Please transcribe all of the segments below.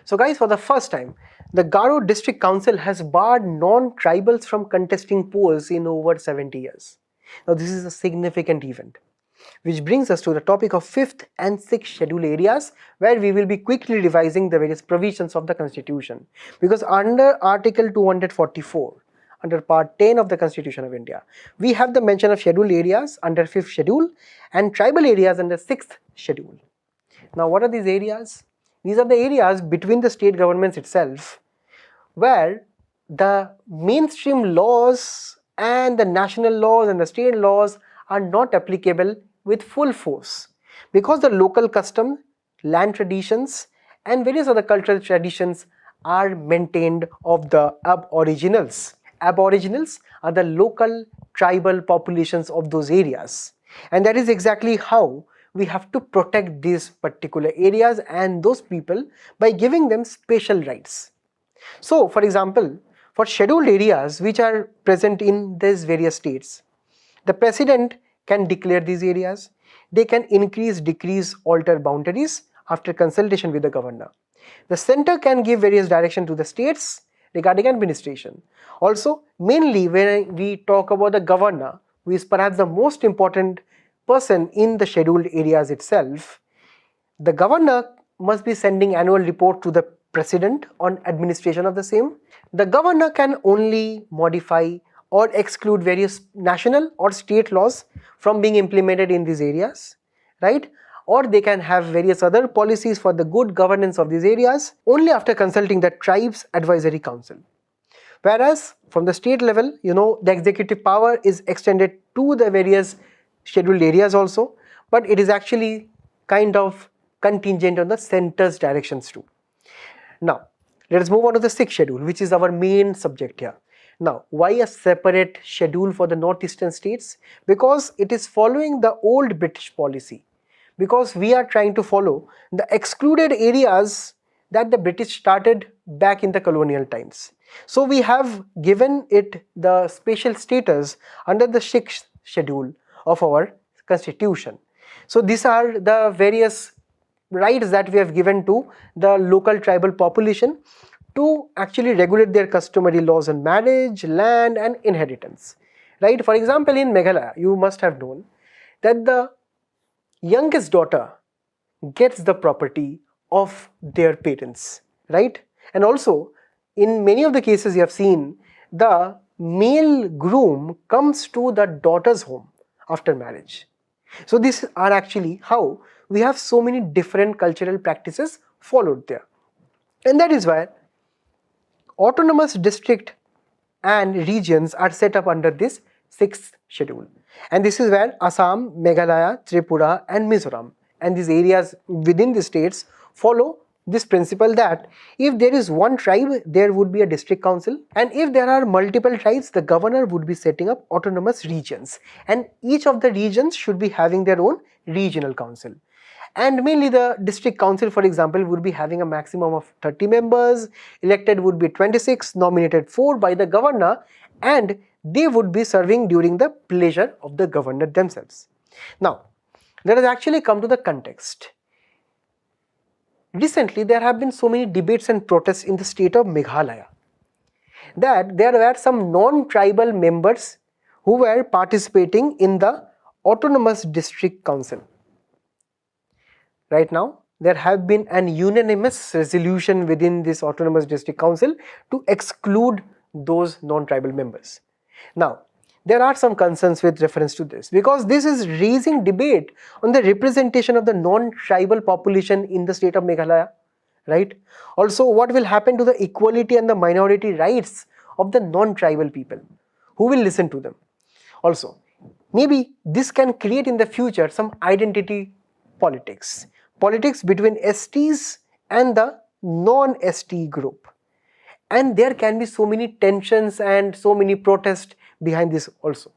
So guys, for the first time, the Garo District Council has barred non-tribals from contesting polls in over 70 years. Now this is a significant event, which brings us to the topic of 5th and 6th schedule areas, where we will be quickly revising the various provisions of the constitution. Because under Article 244, under Part 10 of the Constitution of India, we have the mention of scheduled areas under 5th schedule and tribal areas under 6th schedule. Now what are these areas? These are the areas between the state governments itself, where the mainstream laws and the national laws and the state laws are not applicable with full force, because the local custom, land traditions and various other cultural traditions are maintained of the aboriginals. Aboriginals are the local tribal populations of those areas, and that is exactly how we have to protect these particular areas and those people by giving them special rights. So for example, for scheduled areas which are present in these various states, the president can declare these areas. They can increase, decrease, alter boundaries after consultation with the governor. The center can give various direction to the states regarding administration. Also, mainly when we talk about the governor, who is perhaps the most important person in the scheduled areas itself, the governor must be sending annual report to the president on administration of the same. The governor can only modify or exclude various national or state laws from being implemented in these areas, right? Or they can have various other policies for the good governance of these areas only after consulting the tribe's advisory council. Whereas from the state level, the executive power is extended to the various scheduled areas also, but it is actually kind of contingent on the center's directions too. Now, let us move on to the 6th schedule, which is our main subject here. Now, why a separate schedule for the northeastern states? Because it is following the old British policy. Because we are trying to follow the excluded areas that the British started back in the colonial times. So we have given it the special status under the 6th schedule of our constitution. So these are the various rights that we have given to the local tribal population to actually regulate their customary laws on marriage, land and inheritance, right? For example, in Meghalaya, you must have known that the youngest daughter gets the property of their parents, right? And also, in many of the cases you have seen, the male groom comes to the daughter's home after marriage. So these are actually how we have so many different cultural practices followed there. And that is why autonomous district and regions are set up under this 6th schedule. And this is where Assam, Meghalaya, Tripura and Mizoram and these areas within the states follow this principle that if there is one tribe, there would be a district council, and if there are multiple tribes, the governor would be setting up autonomous regions, and each of the regions should be having their own regional council. And mainly the district council, for example, would be having a maximum of 30 members, elected would be 26, nominated 4 by the governor, and they would be serving during the pleasure of the governor themselves. Now, let us actually come to the context. Recently, there have been so many debates and protests in the state of Meghalaya that there were some non-tribal members who were participating in the Autonomous District Council. Right now, there have been an unanimous resolution within this Autonomous District Council to exclude those non-tribal members. Now, there are some concerns with reference to this, because this is raising debate on the representation of the non-tribal population in the state of Meghalaya, right? Also, what will happen to the equality and the minority rights of the non-tribal people? Who will listen to them? Also, maybe this can create in the future some identity politics between STs and the non-ST group. And there can be so many tensions and so many protests behind this also.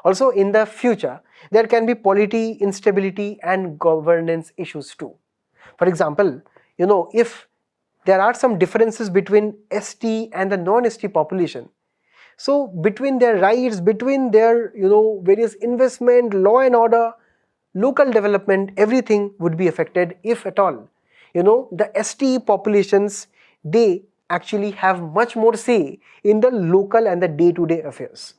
Also, in the future, there can be polity, instability and governance issues too. For example, if there are some differences between ST and the non-ST population, so between their rights, between their various investment, law and order, local development, everything would be affected if at all the ST populations, they actually have much more say in the local and the day-to-day affairs.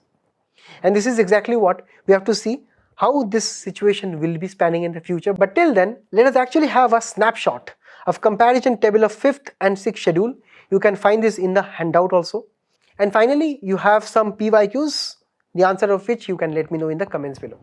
And this is exactly what we have to see how this situation will be spanning in the future. But till then, let us actually have a snapshot of comparison table of 5th and 6th schedule. You can find this in the handout also. And finally, you have some PYQs, the answer of which you can let me know in the comments below.